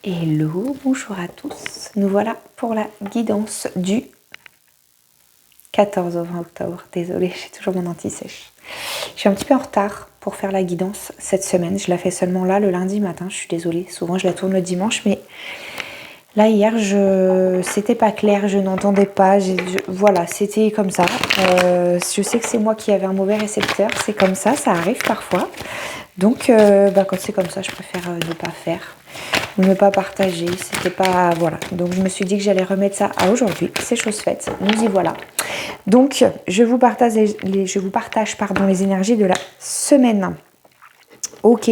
Hello, bonjour à tous. Nous voilà pour la guidance du 14 au 20 octobre. Désolée, j'ai toujours mon anti-sèche. Je suis un petit peu en retard pour faire la guidance cette semaine. Je la fais seulement là, le lundi matin. Je suis désolée. Souvent, je la tourne le dimanche, mais là, hier, c'était pas clair. Je n'entendais pas. Voilà, c'était comme ça. Je sais que c'est moi qui avais un mauvais récepteur. C'est comme ça, ça arrive parfois. Donc, quand c'est comme ça, je préfère ne pas faire. Ne pas partager, c'était pas... Voilà, donc je me suis dit que j'allais remettre ça à aujourd'hui, c'est chose faite, nous y voilà. Donc, je vous partage les énergies de la semaine. Ok,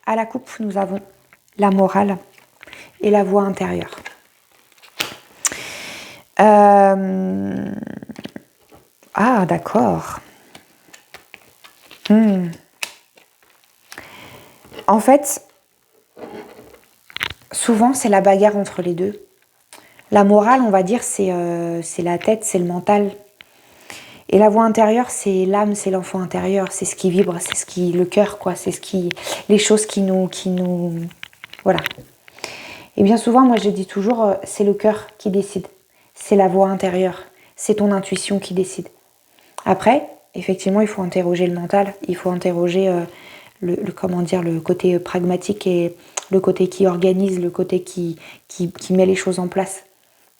à la coupe, nous avons la morale et la voix intérieure. Ah, d'accord. En fait... Souvent, c'est la bagarre entre les deux. La morale, on va dire, c'est la tête, c'est le mental. Et la voix intérieure, c'est l'âme, c'est l'enfant intérieur. C'est ce qui vibre, c'est ce qui... le cœur, quoi. C'est les choses qui nous... Voilà. Et bien souvent, moi, je dis toujours, c'est le cœur qui décide. C'est la voix intérieure. C'est ton intuition qui décide. Après, effectivement, il faut interroger le mental. Il faut interroger le côté pragmatique et le côté qui organise, le côté qui met les choses en place.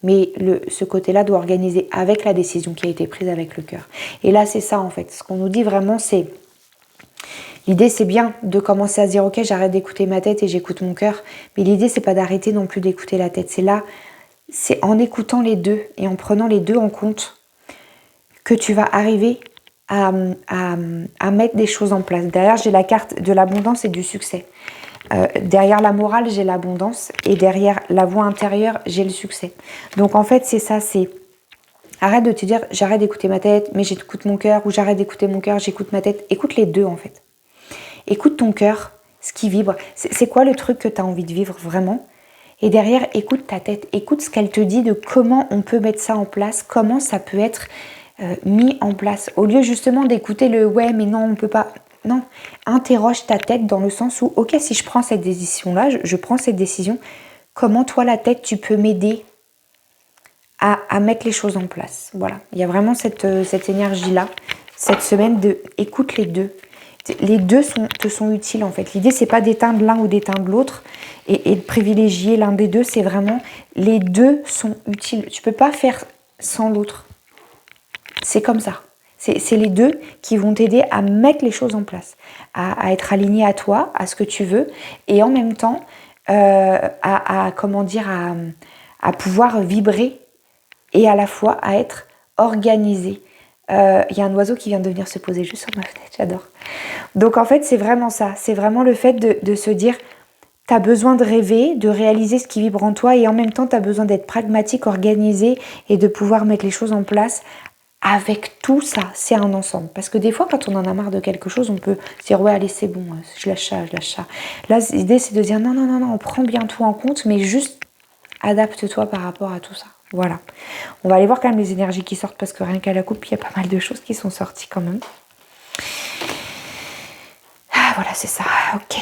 Mais ce côté-là doit organiser avec la décision qui a été prise avec le cœur. Et là, c'est ça, en fait. Ce qu'on nous dit vraiment, c'est... L'idée, c'est bien de commencer à se dire, ok, j'arrête d'écouter ma tête et j'écoute mon cœur. Mais l'idée, c'est pas d'arrêter non plus d'écouter la tête. C'est en écoutant les deux et en prenant les deux en compte que tu vas arriver à mettre des choses en place. Derrière, j'ai la carte de l'abondance et du succès. Derrière la morale, j'ai l'abondance et derrière la voix intérieure, j'ai le succès. Donc en fait, c'est ça, c'est arrête de te dire j'arrête d'écouter ma tête, mais j'écoute mon cœur, ou j'arrête d'écouter mon cœur, j'écoute ma tête. Écoute les deux en fait. Écoute ton cœur, ce qui vibre. C'est quoi le truc que tu as envie de vivre vraiment? Et derrière, écoute ta tête, écoute ce qu'elle te dit de comment on peut mettre ça en place, comment ça peut être mis en place. Au lieu justement d'écouter le ouais, mais non, on peut pas. Non, interroge ta tête dans le sens où, ok, si je prends cette décision-là, je prends cette décision, comment toi, la tête, tu peux m'aider à mettre les choses en place. Voilà, il y a vraiment cette énergie-là, cette semaine de écoute les deux. Les deux te sont utiles en fait. L'idée, c'est pas d'éteindre l'un ou d'éteindre l'autre et de privilégier l'un des deux, c'est vraiment les deux sont utiles. Tu peux pas faire sans l'autre. C'est comme ça. C'est les deux qui vont t'aider à mettre les choses en place, à être aligné à toi, à ce que tu veux, et en même temps, à pouvoir vibrer et à la fois à être organisé. Il y a un oiseau qui vient de venir se poser juste sur ma fenêtre, j'adore. Donc en fait, c'est vraiment ça. C'est vraiment le fait de se dire, tu as besoin de rêver, de réaliser ce qui vibre en toi, et en même temps, tu as besoin d'être pragmatique, organisé, et de pouvoir mettre les choses en place. Avec tout ça, c'est un ensemble. Parce que des fois, quand on en a marre de quelque chose, on peut se dire, ouais, allez, c'est bon, je lâche ça. Là, l'idée, c'est de dire, non, on prend bien tout en compte, mais juste adapte-toi par rapport à tout ça. Voilà. On va aller voir quand même les énergies qui sortent, parce que rien qu'à la coupe, il y a pas mal de choses qui sont sorties quand même. Ah, voilà, c'est ça. Ok.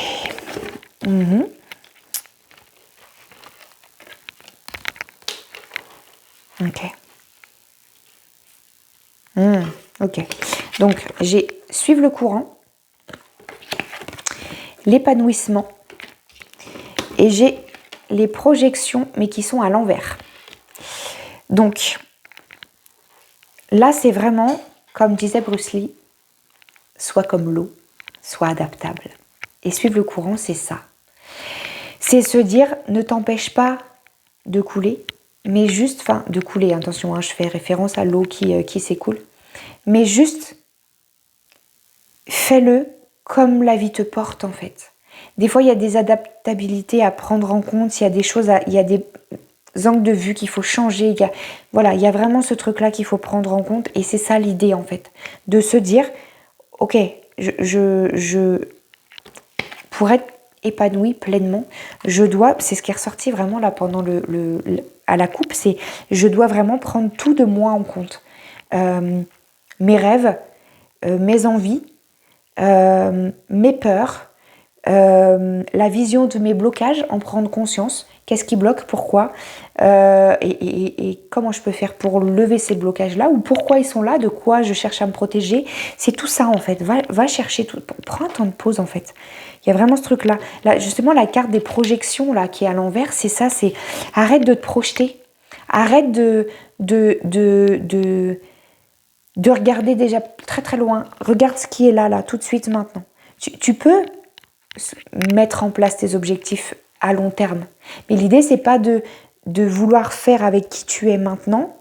Ok. Ok. Donc, j'ai suivre le courant, l'épanouissement, et j'ai les projections, mais qui sont à l'envers. Donc, là, c'est vraiment, comme disait Bruce Lee, soit comme l'eau, soit adaptable. Et suivre le courant, c'est ça. C'est se dire, ne t'empêche pas de couler, mais juste, de couler, attention, je fais référence à l'eau qui s'écoule, mais juste, fais-le comme la vie te porte, en fait. Des fois, il y a des adaptabilités à prendre en compte, il y a des choses, il y a des angles de vue qu'il faut changer, il y a vraiment ce truc-là qu'il faut prendre en compte, et c'est ça l'idée, en fait. De se dire, ok, pour être épanouie pleinement, c'est ce qui est ressorti vraiment là pendant à la coupe, c'est je dois vraiment prendre tout de moi en compte. Mes rêves, mes envies, mes peurs, la vision de mes blocages, en prendre conscience. Qu'est-ce qui bloque, pourquoi, et comment je peux faire pour lever ces blocages-là, ou pourquoi ils sont là, de quoi je cherche à me protéger. C'est tout ça en fait. Va chercher tout. Prends un temps de pause en fait. Il y a vraiment ce truc-là. Là, justement, la carte des projections là qui est à l'envers, c'est ça. C'est arrête de te projeter. Arrête de regarder déjà très très loin. Regarde ce qui est là, tout de suite, maintenant. Tu peux mettre en place tes objectifs à long terme. Mais l'idée, c'est pas de vouloir faire avec qui tu es maintenant,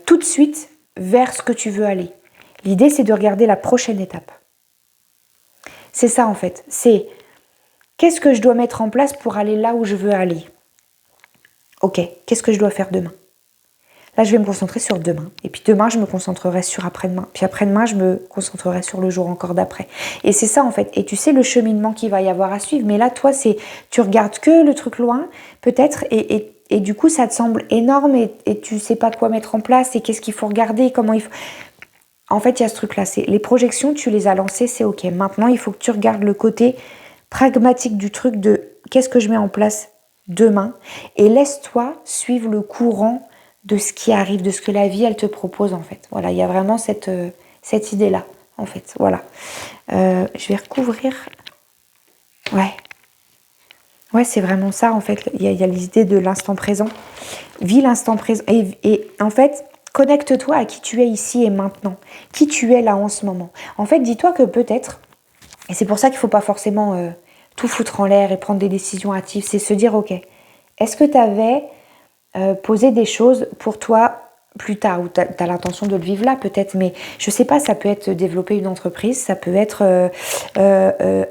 tout de suite, vers ce que tu veux aller. L'idée, c'est de regarder la prochaine étape. C'est ça, en fait. C'est qu'est-ce que je dois mettre en place pour aller là où je veux aller. Ok, qu'est-ce que je dois faire demain? Là, je vais me concentrer sur demain. Et puis demain, je me concentrerai sur après-demain. Puis après-demain, je me concentrerai sur le jour encore d'après. Et c'est ça, en fait. Et tu sais le cheminement qu'il va y avoir à suivre. Mais là, toi, tu regardes que le truc loin, peut-être, et du coup, ça te semble énorme et tu sais pas quoi mettre en place et qu'est-ce qu'il faut regarder, comment il faut... En fait, il y a ce truc-là. Les projections, tu les as lancées, c'est ok. Maintenant, il faut que tu regardes le côté pragmatique du truc de qu'est-ce que je mets en place demain et laisse-toi suivre le courant de ce qui arrive, de ce que la vie, elle te propose, en fait. Voilà, il y a vraiment cette idée-là, en fait. Voilà. Je vais recouvrir. Ouais. Ouais, c'est vraiment ça, en fait. Il y a l'idée de l'instant présent. Vis l'instant présent. Et en fait, connecte-toi à qui tu es ici et maintenant. Qui tu es là en ce moment. En fait, dis-toi que peut-être, et c'est pour ça qu'il ne faut pas forcément tout foutre en l'air et prendre des décisions hâtives, c'est se dire, ok, est-ce que tu avais poser des choses pour toi plus tard, ou tu as l'intention de le vivre là peut-être, mais je sais pas, ça peut être développer une entreprise, ça peut être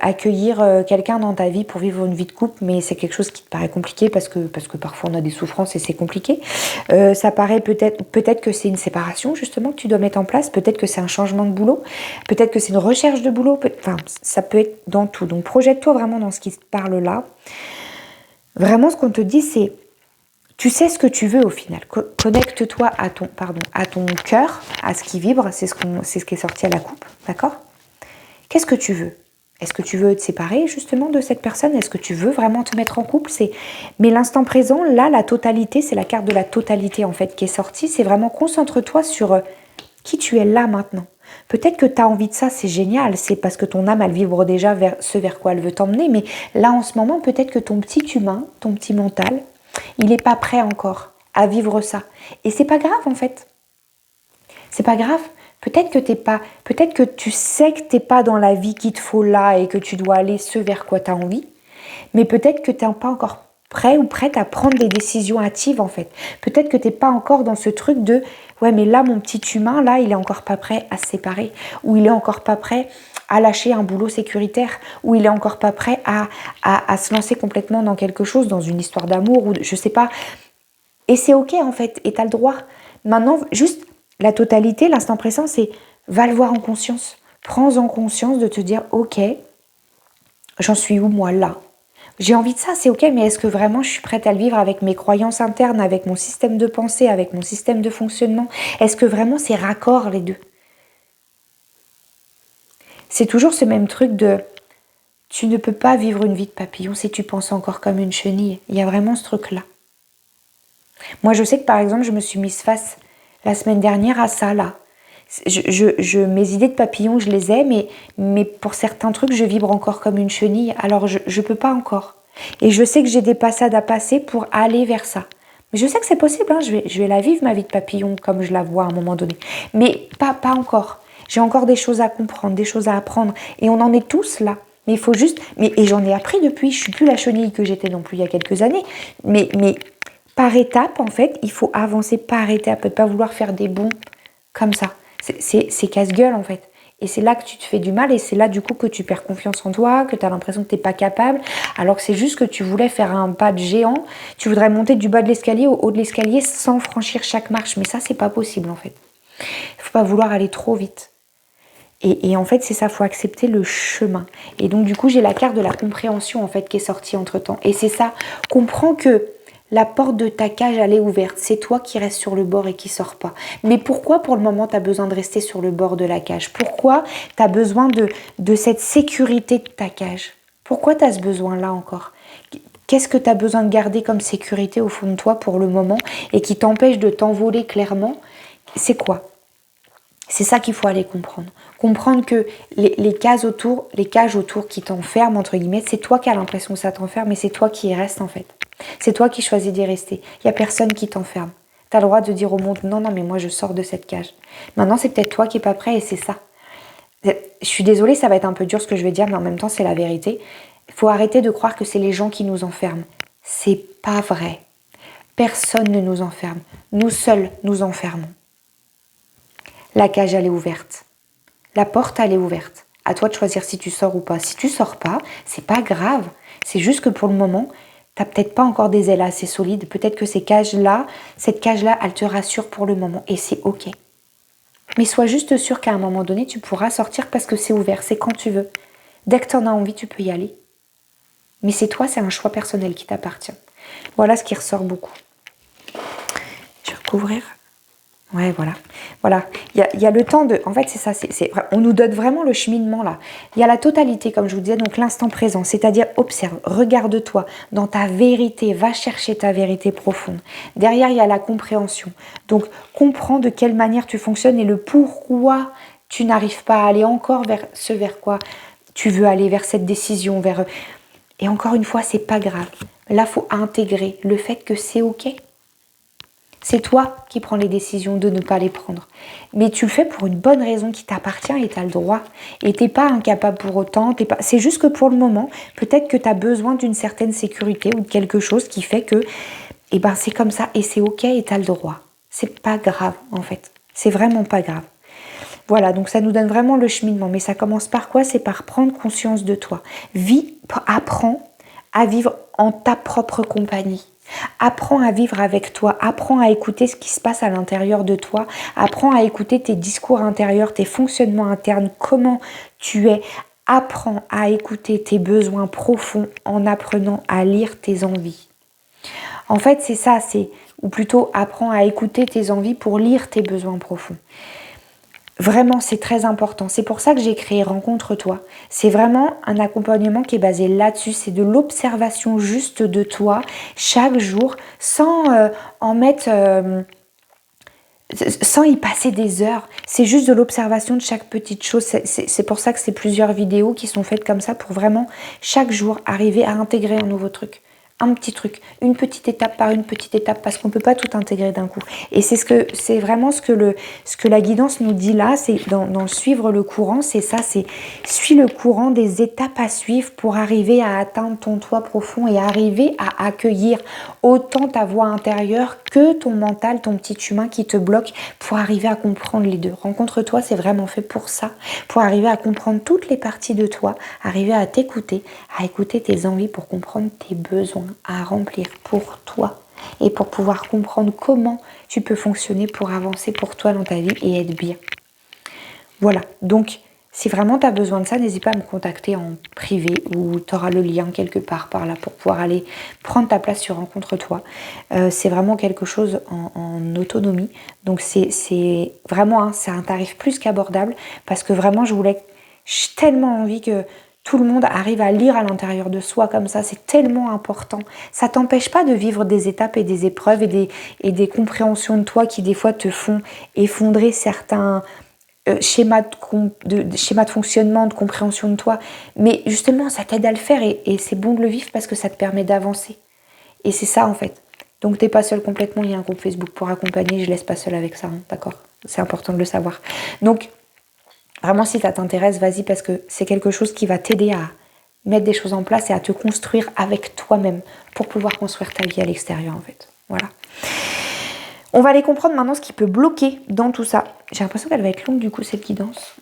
accueillir quelqu'un dans ta vie pour vivre une vie de couple, mais c'est quelque chose qui te paraît compliqué parce que parfois on a des souffrances et c'est compliqué. Ça paraît peut-être que c'est une séparation justement que tu dois mettre en place, peut-être que c'est un changement de boulot, peut-être que c'est une recherche de boulot, enfin ça peut être dans tout. Donc projette-toi vraiment dans ce qui te parle là. Vraiment ce qu'on te dit c'est tu sais ce que tu veux au final. Connecte-toi à ton cœur, à ce qui vibre, c'est ce qui est sorti à la coupe, d'accord? Qu'est-ce que tu veux? Est-ce que tu veux te séparer justement de cette personne? Est-ce que tu veux vraiment te mettre en couple? Mais l'instant présent, là, la totalité, c'est la carte de la totalité en fait qui est sortie. C'est vraiment concentre-toi sur qui tu es là maintenant. Peut-être que tu as envie de ça, c'est génial, c'est parce que ton âme, elle vibre déjà vers ce vers quoi elle veut t'emmener. Mais là, en ce moment, peut-être que ton petit humain, ton petit mental, il n'est pas prêt encore à vivre ça. Et c'est pas grave en fait. C'est pas grave. Peut-être que tu sais que t'es pas dans la vie qu'il te faut là et que tu dois aller ce vers quoi tu as envie. Mais peut-être que tu n'es pas encore prêt ou prête à prendre des décisions hâtives en fait. Peut-être que tu n'es pas encore dans ce truc de ouais mais là mon petit humain là il est encore pas prêt à se séparer, ou il est encore pas prêt à lâcher un boulot sécuritaire, ou il est encore pas prêt à se lancer complètement dans quelque chose, dans une histoire d'amour, ou je sais pas. Et c'est ok en fait, et tu as le droit. Maintenant, juste la totalité, l'instant présent, c'est va le voir en conscience. Prends en conscience de te dire ok, j'en suis où moi là? J'ai envie de ça, c'est ok, mais est-ce que vraiment je suis prête à le vivre avec mes croyances internes, avec mon système de pensée, avec mon système de fonctionnement? Est-ce que vraiment c'est raccord les deux? C'est toujours ce même truc de tu ne peux pas vivre une vie de papillon si tu penses encore comme une chenille. Il y a vraiment ce truc-là. Moi, je sais que par exemple, je me suis mise face la semaine dernière à ça là. Mes idées de papillon, je les ai, mais pour certains trucs, je vibre encore comme une chenille. Alors, je peux pas encore. Et je sais que j'ai des passades à passer pour aller vers ça. Mais je sais que c'est possible, hein. Je vais la vivre, ma vie de papillon, comme je la vois à un moment donné. Mais pas encore. J'ai encore des choses à comprendre, des choses à apprendre. Et on en est tous là. Mais il faut juste... Et j'en ai appris depuis. Je suis plus la chenille que j'étais non plus il y a quelques années. Mais par étapes, en fait, il faut avancer par étapes. Ne pas vouloir faire des bonds comme ça. C'est casse-gueule, en fait. Et c'est là que tu te fais du mal, et c'est là du coup que tu perds confiance en toi, que tu as l'impression que tu n'es pas capable, alors que c'est juste que tu voulais faire un pas de géant, tu voudrais monter du bas de l'escalier au haut de l'escalier sans franchir chaque marche, mais ça c'est pas possible en fait. Il faut pas vouloir aller trop vite. Et en fait c'est ça, il faut accepter le chemin. Et donc du coup j'ai la carte de la compréhension en fait qui est sortie entre temps. Et c'est ça, comprends que La porte de ta cage, elle est ouverte. C'est toi qui restes sur le bord et qui sors pas. Mais pourquoi pour le moment tu as besoin de rester sur le bord de la cage? Pourquoi tu as besoin de cette sécurité de ta cage? Pourquoi tu as ce besoin-là encore? Qu'est-ce que tu as besoin de garder comme sécurité au fond de toi pour le moment et qui t'empêche de t'envoler clairement? C'est quoi? C'est ça qu'il faut aller comprendre. Comprendre que les cages autour qui t'enferment, entre guillemets, c'est toi qui as l'impression que ça t'enferme, mais c'est toi qui y reste en fait. C'est toi qui choisis d'y rester. Il n'y a personne qui t'enferme. Tu as le droit de dire au monde, non, non, mais moi je sors de cette cage. Maintenant, c'est peut-être toi qui n'es pas prêt et c'est ça. Je suis désolée, ça va être un peu dur ce que je vais dire, mais en même temps, c'est la vérité. Il faut arrêter de croire que c'est les gens qui nous enferment. C'est pas vrai. Personne ne nous enferme. Nous seuls nous enfermons. La cage, elle est ouverte. La porte, elle est ouverte. À toi de choisir si tu sors ou pas. Si tu sors pas, c'est pas grave. C'est juste que pour le moment, t'as peut-être pas encore des ailes assez solides. Peut-être que cette cage-là, elle te rassure pour le moment. Et c'est ok. Mais sois juste sûr qu'à un moment donné, tu pourras sortir parce que c'est ouvert. C'est quand tu veux. Dès que tu en as envie, tu peux y aller. Mais c'est toi, c'est un choix personnel qui t'appartient. Voilà ce qui ressort beaucoup. Je vais recouvrir. Ouais, voilà. Voilà. Il y a le temps de... En fait, c'est ça. On nous donne vraiment le cheminement, là. Il y a la totalité, comme je vous disais, donc l'instant présent. C'est-à-dire, observe, regarde-toi dans ta vérité. Va chercher ta vérité profonde. Derrière, il y a la compréhension. Donc, comprends de quelle manière tu fonctionnes et le pourquoi tu n'arrives pas à aller encore vers ce vers quoi tu veux aller, vers cette décision, vers... Et encore une fois, c'est pas grave. Là, il faut intégrer le fait que c'est ok. C'est toi qui prends les décisions de ne pas les prendre. Mais tu le fais pour une bonne raison qui t'appartient et tu as le droit. Et tu n'es pas incapable pour autant. C'est juste que pour le moment, peut-être que tu as besoin d'une certaine sécurité ou de quelque chose qui fait que c'est comme ça et c'est ok et tu as le droit. C'est pas grave en fait. C'est vraiment pas grave. Voilà, donc ça nous donne vraiment le cheminement. Mais ça commence par quoi? C'est par prendre conscience de toi. Apprends à vivre en ta propre compagnie. Apprends à vivre avec toi, apprends à écouter ce qui se passe à l'intérieur de toi, apprends à écouter tes discours intérieurs, tes fonctionnements internes, comment tu es. Apprends à écouter tes besoins profonds en apprenant à lire tes envies. En fait, c'est ça, ou plutôt apprends à écouter tes envies pour lire tes besoins profonds. Vraiment, c'est très important. C'est pour ça que j'ai créé Rencontre-toi. C'est vraiment un accompagnement qui est basé là-dessus. C'est de l'observation juste de toi chaque jour sans sans y passer des heures. C'est juste de l'observation de chaque petite chose. C'est pour ça que c'est plusieurs vidéos qui sont faites comme ça pour vraiment chaque jour arriver à intégrer un nouveau truc. Un petit truc, une petite étape par une petite étape, parce qu'on ne peut pas tout intégrer d'un coup. Et c'est vraiment ce que la guidance nous dit là, c'est dans suivre le courant, c'est ça, c'est suis le courant des étapes à suivre pour arriver à atteindre ton toi profond et arriver à accueillir autant ta voix intérieure que ton mental, ton petit humain qui te bloque pour arriver à comprendre les deux. Rencontre-toi, c'est vraiment fait pour ça, pour arriver à comprendre toutes les parties de toi, arriver à t'écouter, à écouter tes envies pour comprendre tes besoins à remplir pour toi et pour pouvoir comprendre comment tu peux fonctionner pour avancer pour toi dans ta vie et être bien. Voilà, donc si vraiment tu as besoin de ça, n'hésite pas à me contacter en privé ou tu auras le lien quelque part par là pour pouvoir aller prendre ta place sur Rencontre-toi. C'est vraiment quelque chose en autonomie, donc c'est vraiment c'est un tarif plus qu'abordable parce que vraiment j'ai tellement envie que tout le monde arrive à lire à l'intérieur de soi comme ça, c'est tellement important. Ça t'empêche pas de vivre des étapes et des épreuves et des compréhensions de toi qui des fois te font effondrer certains schémas de fonctionnement, de compréhension de toi. Mais justement, ça t'aide à le faire et c'est bon de le vivre parce que ça te permet d'avancer. Et c'est ça en fait. Donc t'es pas seul complètement, il y a un groupe Facebook pour accompagner, je laisse pas seul avec ça, hein, d'accord? C'est important de le savoir. Donc, vraiment, si ça t'intéresse, vas-y, parce que c'est quelque chose qui va t'aider à mettre des choses en place et à te construire avec toi-même pour pouvoir construire ta vie à l'extérieur, en fait. Voilà. On va aller comprendre maintenant ce qui peut bloquer dans tout ça. J'ai l'impression qu'elle va être longue, du coup, cette guidance.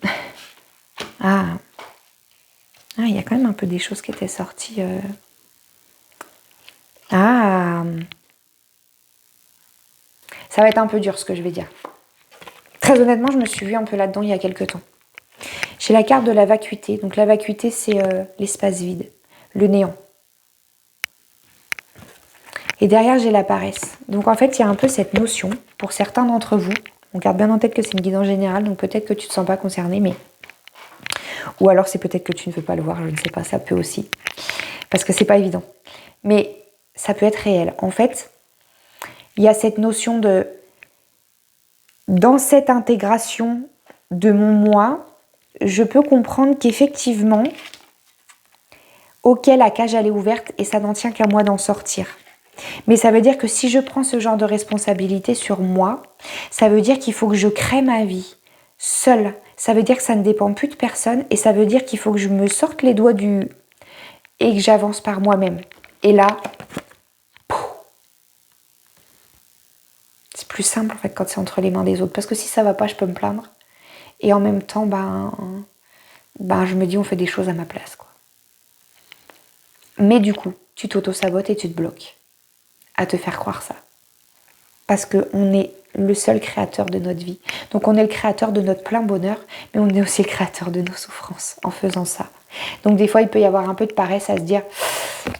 Il y a quand même un peu des choses qui étaient sorties. Ça va être un peu dur, ce que je vais dire. Très honnêtement, je me suis vue un peu là-dedans il y a quelques temps. J'ai la carte de la vacuité. Donc la vacuité, c'est l'espace vide, le néant. Et derrière, j'ai la paresse. Donc en fait, il y a un peu cette notion, pour certains d'entre vous, on garde bien en tête que c'est une guidance générale, donc peut-être que tu ne te sens pas concerné, mais... Ou alors c'est peut-être que tu ne veux pas le voir, je ne sais pas, ça peut aussi. Parce que c'est pas évident. Mais ça peut être réel. En fait, il y a cette notion de... Dans cette intégration de mon moi, je peux comprendre qu'effectivement, ok, la cage elle est ouverte et ça n'en tient qu'à moi d'en sortir. Mais ça veut dire que si je prends ce genre de responsabilité sur moi, ça veut dire qu'il faut que je crée ma vie seule. Ça veut dire que ça ne dépend plus de personne et ça veut dire qu'il faut que je me sorte les doigts du... et que j'avance par moi-même. Et là, c'est plus simple en fait quand c'est entre les mains des autres. Parce que si ça va pas, je peux me plaindre. Et en même temps, je me dis on fait des choses à ma place, quoi. Mais du coup, tu t'auto-sabotes et tu te bloques à te faire croire ça. Parce qu'on est le seul créateur de notre vie. Donc on est le créateur de notre plein bonheur, mais on est aussi le créateur de nos souffrances en faisant ça. Donc des fois, il peut y avoir un peu de paresse à se dire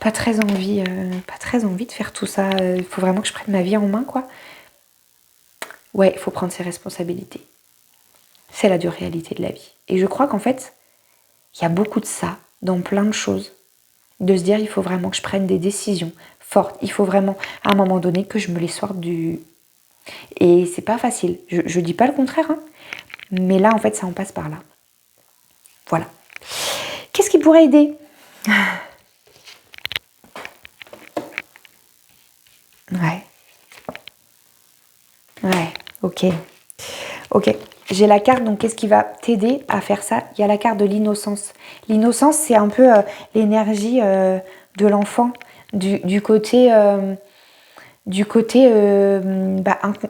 pas très envie de faire tout ça. Il faut vraiment que je prenne ma vie en main, quoi. Ouais, il faut prendre ses responsabilités. C'est la dure réalité de la vie. Et je crois qu'en fait, il y a beaucoup de ça dans plein de choses. De se dire, il faut vraiment que je prenne des décisions fortes. Il faut vraiment, à un moment donné, que je me les sorte du... Et c'est pas facile. Je dis pas le contraire, hein. Mais là, en fait, ça en passe par là. Voilà. Qu'est-ce qui pourrait aider? Ouais. Ouais, ok. Ok. J'ai la carte, donc qu'est-ce qui va t'aider à faire ça? Il y a la carte de l'innocence. L'innocence, c'est un peu l'énergie de l'enfant, du côté...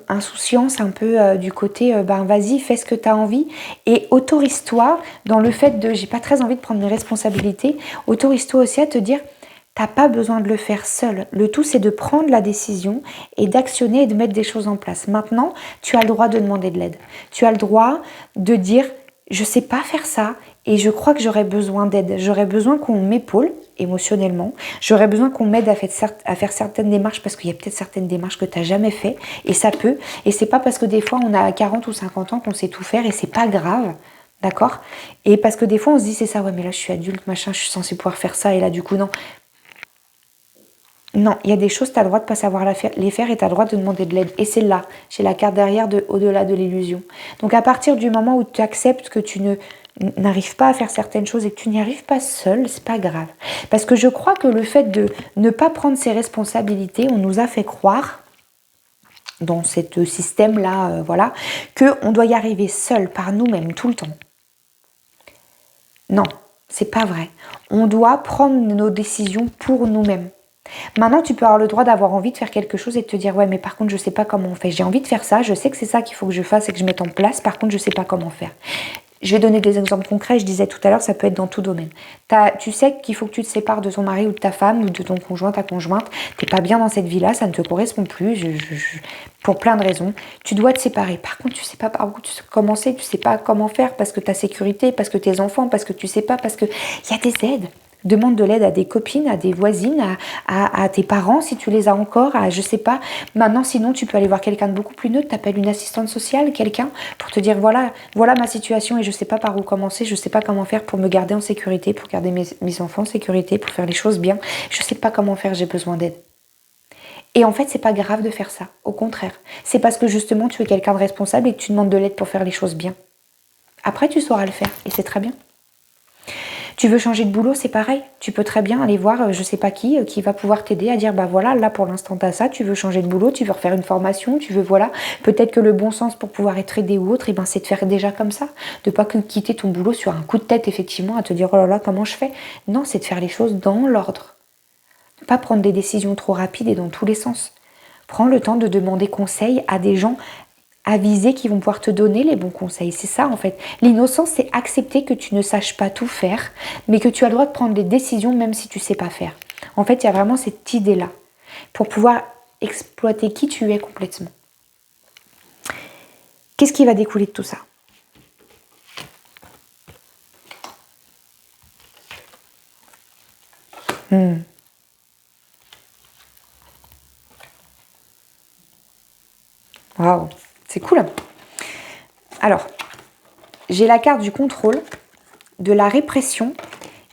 insouciance, un peu du côté vas-y, fais ce que tu as envie et autorise-toi dans le fait de j'ai pas très envie de prendre mes responsabilités, autorise-toi aussi à te dire t'as pas besoin de le faire seul. Le tout c'est de prendre la décision et d'actionner et de mettre des choses en place. Maintenant, tu as le droit de demander de l'aide. Tu as le droit de dire je sais pas faire ça et je crois que j'aurais besoin d'aide. J'aurais besoin qu'on m'épaule émotionnellement. J'aurais besoin qu'on m'aide à faire certaines démarches parce qu'il y a peut-être certaines démarches que tu n'as jamais fait et ça peut. Et c'est pas parce que des fois on a 40 ou 50 ans qu'on sait tout faire et c'est pas grave. D'accord? Et parce que des fois on se dit c'est ça, ouais mais là je suis adulte, machin, je suis censée pouvoir faire ça et là du coup non. Non, il y a des choses, tu as le droit de ne pas savoir les faire et tu as le droit de demander de l'aide. Et c'est là, j'ai la carte derrière de au-delà de l'illusion. Donc à partir du moment où tu acceptes que tu n'arrives pas à faire certaines choses et que tu n'y arrives pas seul, c'est pas grave. Parce que je crois que le fait de ne pas prendre ses responsabilités, on nous a fait croire dans ce système-là, voilà, qu'on doit y arriver seul par nous-mêmes tout le temps. Non, c'est pas vrai. On doit prendre nos décisions pour nous-mêmes. Maintenant, tu peux avoir le droit d'avoir envie de faire quelque chose et de te dire ouais, mais par contre, je sais pas comment on fait. J'ai envie de faire ça, je sais que c'est ça qu'il faut que je fasse et que je mette en place. Par contre, je sais pas comment faire. Je vais donner des exemples concrets. Je disais tout à l'heure, ça peut être dans tout domaine. Tu sais qu'il faut que tu te sépares de ton mari ou de ta femme ou de ton conjoint, ta conjointe. T'es pas bien dans cette vie-là, ça ne te correspond plus. Pour plein de raisons, tu dois te séparer. Par contre, tu sais pas par où commencer, tu sais pas comment faire parce que ta sécurité, parce que tes enfants, parce que tu sais pas, parce que il y a des aides. Demande de l'aide à des copines, à des voisines, à tes parents si tu les as encore, à je sais pas. Maintenant, sinon, tu peux aller voir quelqu'un de beaucoup plus neutre. T'appelles une assistante sociale, quelqu'un, pour te dire voilà ma situation et je sais pas par où commencer, je sais pas comment faire pour me garder en sécurité, pour garder mes enfants en sécurité, pour faire les choses bien. Je sais pas comment faire, j'ai besoin d'aide. Et en fait, c'est pas grave de faire ça. Au contraire, c'est parce que justement, tu es quelqu'un de responsable et que tu demandes de l'aide pour faire les choses bien. Après, tu sauras le faire et c'est très bien. Tu veux changer de boulot, c'est pareil. Tu peux très bien aller voir je sais pas qui va pouvoir t'aider à dire bah voilà, là pour l'instant t'as ça, tu veux changer de boulot, tu veux refaire une formation, tu veux voilà. Peut-être que le bon sens pour pouvoir être aidé ou autre, c'est de faire déjà comme ça. De pas que quitter ton boulot sur un coup de tête effectivement à te dire oh là là comment je fais. Non, c'est de faire les choses dans l'ordre. Pas prendre des décisions trop rapides et dans tous les sens. Prends le temps de demander conseil à des gens avisés qui vont pouvoir te donner les bons conseils. C'est ça en fait. L'innocence, c'est accepter que tu ne saches pas tout faire, mais que tu as le droit de prendre des décisions même si tu ne sais pas faire. En fait, il y a vraiment cette idée-là pour pouvoir exploiter qui tu es complètement. Qu'est-ce qui va découler de tout ça? Waouh, c'est cool. Alors, j'ai la carte du contrôle, de la répression,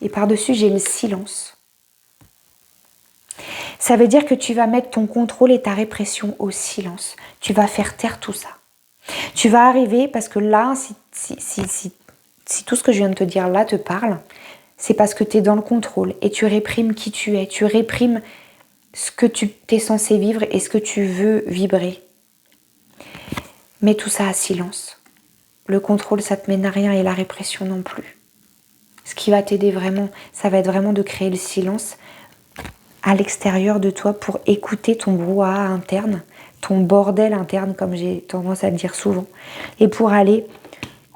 et par-dessus, j'ai le silence. Ça veut dire que tu vas mettre ton contrôle et ta répression au silence. Tu vas faire taire tout ça. Tu vas arriver, parce que là, si tout ce que je viens de te dire là te parle, c'est parce que tu es dans le contrôle et tu réprimes qui tu es. Tu réprimes ce que tu es censé vivre et ce que tu veux vibrer. Mets tout ça à silence. Le contrôle, ça te mène à rien et la répression non plus. Ce qui va t'aider vraiment, ça va être vraiment de créer le silence à l'extérieur de toi pour écouter ton brouhaha interne, ton bordel interne, comme j'ai tendance à le dire souvent, et pour aller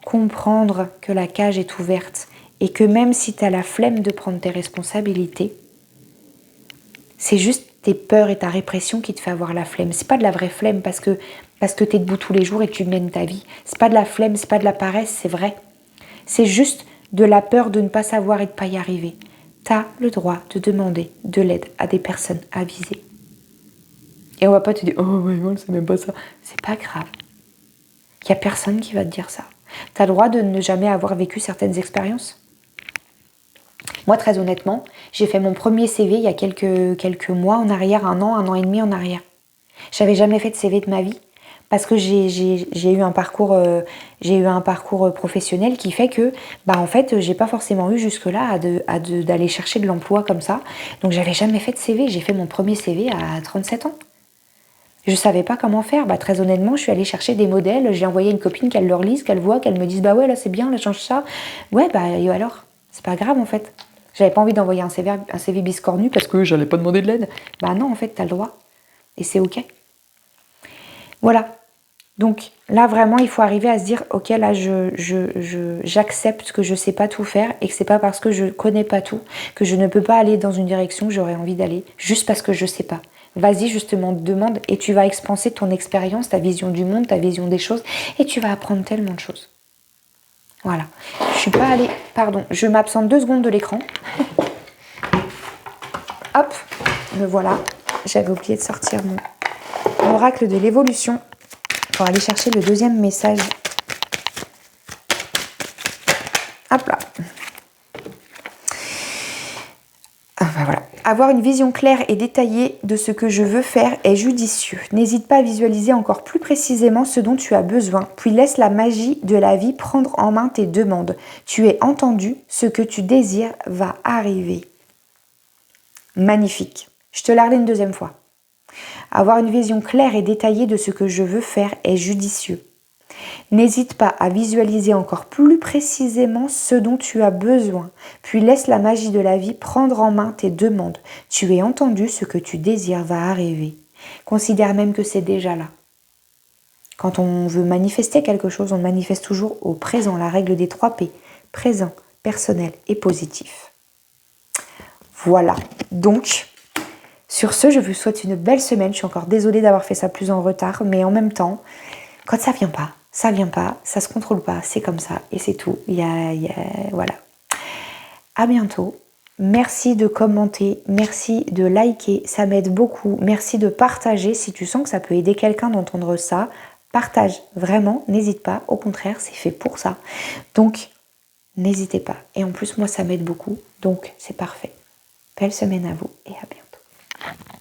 comprendre que la cage est ouverte et que même si tu as la flemme de prendre tes responsabilités, c'est juste tes peurs et ta répression qui te fait avoir la flemme. C'est pas de la vraie flemme parce que tu es debout tous les jours et que tu mènes ta vie. C'est pas de la flemme, c'est pas de la paresse, c'est vrai. C'est juste de la peur de ne pas savoir et de ne pas y arriver. Tu as le droit de demander de l'aide à des personnes avisées. Et on va pas te dire « Oh, ouais, c'est même pas ça ». C'est pas grave. Il n'y a personne qui va te dire ça. Tu as le droit de ne jamais avoir vécu certaines expériences. Moi, très honnêtement, j'ai fait mon premier CV il y a quelques mois en arrière, un an et demi en arrière. J'avais jamais fait de CV de ma vie parce que j'ai eu un parcours professionnel qui fait que en fait j'ai pas forcément eu jusque-là d'aller chercher de l'emploi comme ça. Donc j'avais jamais fait de CV. J'ai fait mon premier CV à 37 ans. Je savais pas comment faire. Très honnêtement, je suis allée chercher des modèles. J'ai envoyé une copine qu'elle leur lise, qu'elle voit, qu'elle me dise ouais là c'est bien, là change ça. Ouais et alors c'est pas grave en fait. J'avais pas envie d'envoyer un CV biscornu parce que j'allais pas demander de l'aide. Non en fait t'as le droit et c'est ok. Voilà. Donc là vraiment il faut arriver à se dire ok là j'accepte que je sais pas tout faire et que c'est pas parce que je connais pas tout que je ne peux pas aller dans une direction que j'aurais envie d'aller juste parce que je sais pas. Vas-y justement, demande et tu vas expanser ton expérience, ta vision du monde, ta vision des choses et tu vas apprendre tellement de choses. Voilà. Je suis pas allée, pardon, je m'absente 2 secondes de l'écran. Hop, me voilà. J'avais oublié de sortir mon oracle de l'évolution pour aller chercher le deuxième message. Hop là. Voilà. Avoir une vision claire et détaillée de ce que je veux faire est judicieux. N'hésite pas à visualiser encore plus précisément ce dont tu as besoin, puis laisse la magie de la vie prendre en main tes demandes. Tu es entendu, ce que tu désires va arriver. Magnifique. Je te la relis une deuxième fois. Avoir une vision claire et détaillée de ce que je veux faire est judicieux. N'hésite pas à visualiser encore plus précisément ce dont tu as besoin, puis laisse la magie de la vie prendre en main tes demandes. Tu es entendu, ce que tu désires va arriver. Considère même que c'est déjà là. Quand on veut manifester quelque chose, on manifeste toujours au présent, la règle des 3 P, présent, personnel et positif. Voilà, donc sur ce, je vous souhaite une belle semaine. Je suis encore désolée d'avoir fait ça plus en retard, mais en même temps, quand ça vient pas, ça se contrôle pas, c'est comme ça et c'est tout. Voilà. À bientôt. Merci de commenter, merci de liker, ça m'aide beaucoup. Merci de partager si tu sens que ça peut aider quelqu'un d'entendre ça. Partage, vraiment, n'hésite pas. Au contraire, c'est fait pour ça. Donc, n'hésitez pas. Et en plus, moi, ça m'aide beaucoup. Donc, c'est parfait. Belle semaine à vous et à bientôt.